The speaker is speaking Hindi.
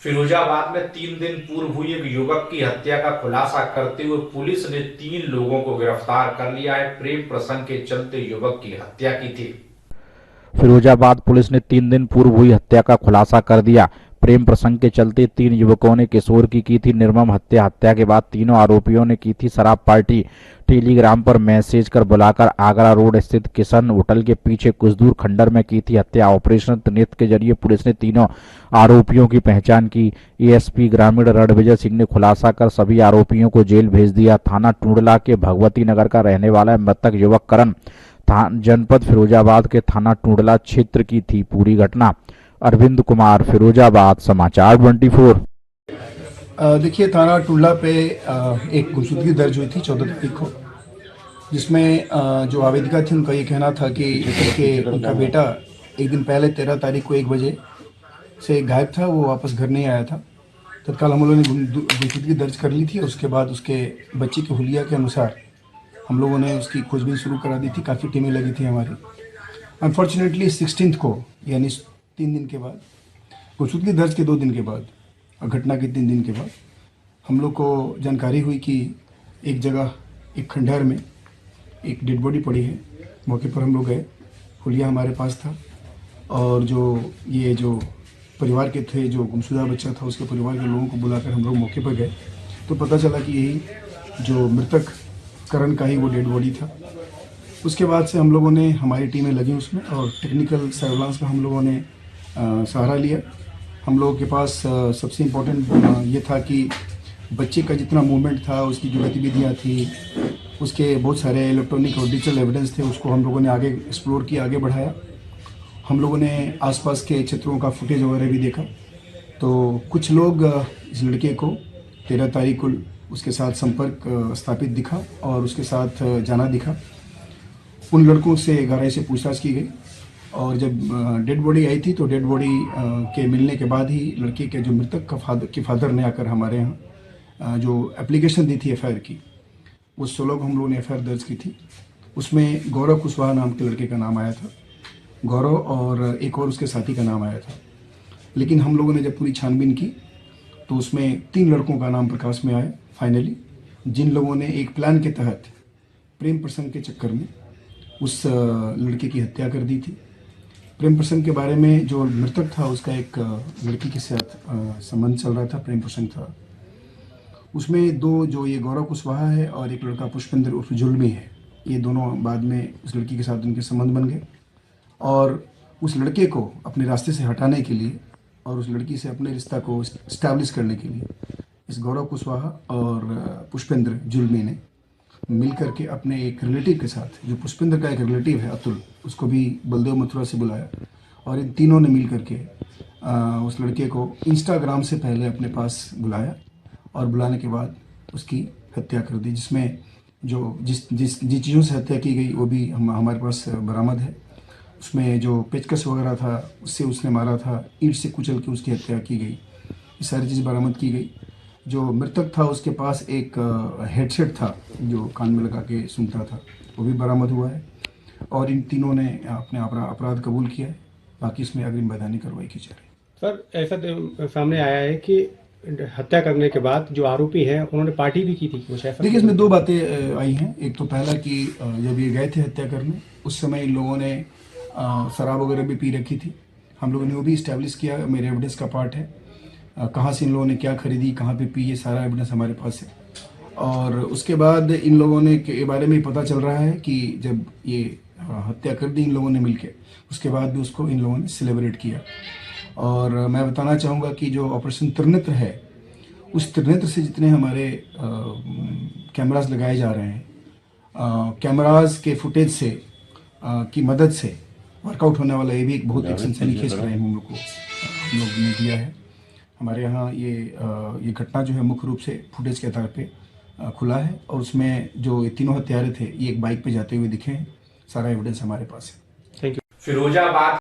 फिरोजाबाद में 3 दिन पूर्व हुई एक युवक की हत्या का खुलासा करते हुए पुलिस ने 3 लोगों को गिरफ्तार कर लिया है। प्रेम प्रसंग के चलते युवक की हत्या की थी। फिरोजाबाद पुलिस ने 3 दिन पूर्व हुई हत्या का खुलासा कर दिया। प्रेम प्रसंग के चलते 3 युवकों ने किशोर की थी निर्मम हत्या। हत्या के बाद तीनों आरोपियों ने की थी शराब पार्टी। टेलीग्राम पर मैसेज कर बुलाकर आगरा रोड स्थित किशन होटल के पीछे कुछ दूर खंडर में की थी हत्या। ऑपरेशन त्रिनेत्र के जरिए पुलिस ने तीनों आरोपियों की पहचान की। एएसपी ग्रामीण रणविजय सिंह ने खुलासा कर सभी आरोपियों को जेल भेज दिया। थाना टूंडला के भगवती नगर का रहने वाला मृतक युवक करण जनपद फिरोजाबाद के थाना टूंडला क्षेत्र की थी। पूरी घटना अरविंद कुमार, फिरोजाबाद, समाचार 24। देखिए, थाना टुंडला पे एक गुमशुदगी दर्ज हुई थी 14 तारीख को, जिसमें जो आवेदिका थी उनका ये कहना था कि उनका बेटा एक दिन पहले 13 तारीख को 1 बजे से गायब था, वो वापस घर नहीं आया था। तत्काल हम लोगों ने गुमशुदगी दर्ज कर ली थी। उसके बाद उसके बच्चे के हुलिया के अनुसार हम लोगों ने उसकी खोजबीन शुरू करा दी थी। काफ़ी टीमें लगी थी हमारी। अनफॉर्चुनेटली 16 को, यानी 3 दिन के बाद, गुमशुदगी दर्ज के 2 दिन के बाद और घटना के 3 दिन के बाद हम लोग को जानकारी हुई कि एक जगह, एक खंडहर में एक डेड बॉडी पड़ी है। मौके पर हम लोग गए, हुलिया हमारे पास था, और जो परिवार के थे, जो गुमशुदा बच्चा था, उसके परिवार के लोगों को बुलाकर हम लोग मौके पर गए, तो पता चला कि यही जो मृतक करण का ही वो डेड बॉडी था। उसके बाद से हम लोगों ने, हमारी टीमें लगी उसमें, और टेक्निकल सर्विलांस का हम लोगों ने सहारा लिया। हम लोगों के पास सबसे इम्पोर्टेंट ये था कि बच्चे का जितना मूवमेंट था, उसकी जो गतिविधियाँ थी, उसके बहुत सारे इलेक्ट्रॉनिक और डिजिटल एविडेंस थे, उसको हम लोगों ने आगे एक्सप्लोर किया, आगे बढ़ाया। हम लोगों ने आसपास के क्षेत्रों का फुटेज वगैरह भी देखा। तो कुछ लोग इस लड़के को 13 तारीख को उसके साथ संपर्क स्थापित दिखा और उसके साथ जाना दिखा। उन लड़कों से गहराई से पूछताछ की गई, और जब डेड बॉडी आई थी तो डेड बॉडी के मिलने के बाद ही लड़के के जो मृतक के फादर ने आकर हमारे यहाँ जो एप्लीकेशन दी थी एफआईआर की, उस 16 को हम लोगों ने एफआईआर दर्ज की थी। उसमें गौरव कुशवाहा नाम के लड़के का नाम आया था, गौरव, और एक और उसके साथी का नाम आया था। लेकिन हम लोगों ने जब पूरी छानबीन की तो उसमें 3 लड़कों का नाम प्रकाश में आया फाइनली, जिन लोगों ने एक प्लान के तहत प्रेम प्रसंग के चक्कर में उस लड़के की हत्या कर दी थी। प्रेम प्रसंग के बारे में, जो मृतक था उसका एक लड़की के साथ संबंध चल रहा था, प्रेम प्रसंग था। उसमें 2, जो ये गौरव कुशवाहा है और एक लड़का पुष्पेंद्र उर्फ जुल्मी है, ये दोनों बाद में उस लड़की के साथ उनके संबंध बन गए, और उस लड़के को अपने रास्ते से हटाने के लिए और उस लड़की से अपने रिश्ता को इस्टेब्लिश करने के लिए इस गौरव कुशवाहा और पुष्पेंद्र जुल्मी ने मिल करके अपने एक रिलेटिव के साथ, जो पुष्पेंद्र का एक रिलेटिव है अतुल, उसको भी बलदेव मथुरा से बुलाया, और इन तीनों ने मिल करके उस लड़के को इंस्टाग्राम से पहले अपने पास बुलाया, और बुलाने के बाद उसकी हत्या कर दी, जिसमें जिस चीज़ों से हत्या की गई वो भी हमारे पास बरामद है। उसमें जो पेचकस वगैरह था, उससे उसने मारा था, ईंट से कुचल के उसकी हत्या की गई, ये सारी चीज़ बरामद की गई। जो मृतक था उसके पास एक हेडसेट था जो कान में लगा के सुनता था, वो भी बरामद हुआ है, और इन तीनों ने अपने अपराध कबूल किया है। बाकी इसमें अग्रिम वैधानिक कार्रवाई की जा रही है। सर, ऐसा सामने आया है कि हत्या करने के बाद जो आरोपी हैं उन्होंने पार्टी भी की थी, कुछ ऐसा? देखिए, इसमें 2 बातें आई हैं। एक तो पहला कि जब ये गए थे हत्या करने, उस समय इन लोगों ने शराब वगैरह भी पी रखी थी। हम लोगों ने वो भी इस्टेब्लिश किया, मेरे एविडेंस का पार्ट है। कहाँ से इन लोगों ने क्या खरीदी, कहाँ पे पी, ये सारा एविडेंस हमारे पास है। और उसके बाद इन लोगों ने के बारे में पता चल रहा है कि जब ये हत्या कर दी इन लोगों ने मिलके, उसके बाद भी उसको इन लोगों ने सेलिब्रेट किया। और मैं बताना चाहूँगा कि जो ऑपरेशन त्रिनेत्र है, उस त्रिनेत्र से जितने हमारे कैमरास लगाए जा रहे हैं, कैमरास के फुटेज से की मदद से वर्कआउट होने वाला ये भी एक बहुत एक सनसनीखेज क्राइम हम लोग ने दिया है। हमारे यहाँ ये घटना जो है मुख्य रूप से फुटेज के आधार पे खुला है, और उसमें जो ये तीनों हत्यारे थे, ये एक बाइक पे जाते हुए दिखे हैं। सारा एविडेंस हमारे पास है। Thank you. फिरोजाबाद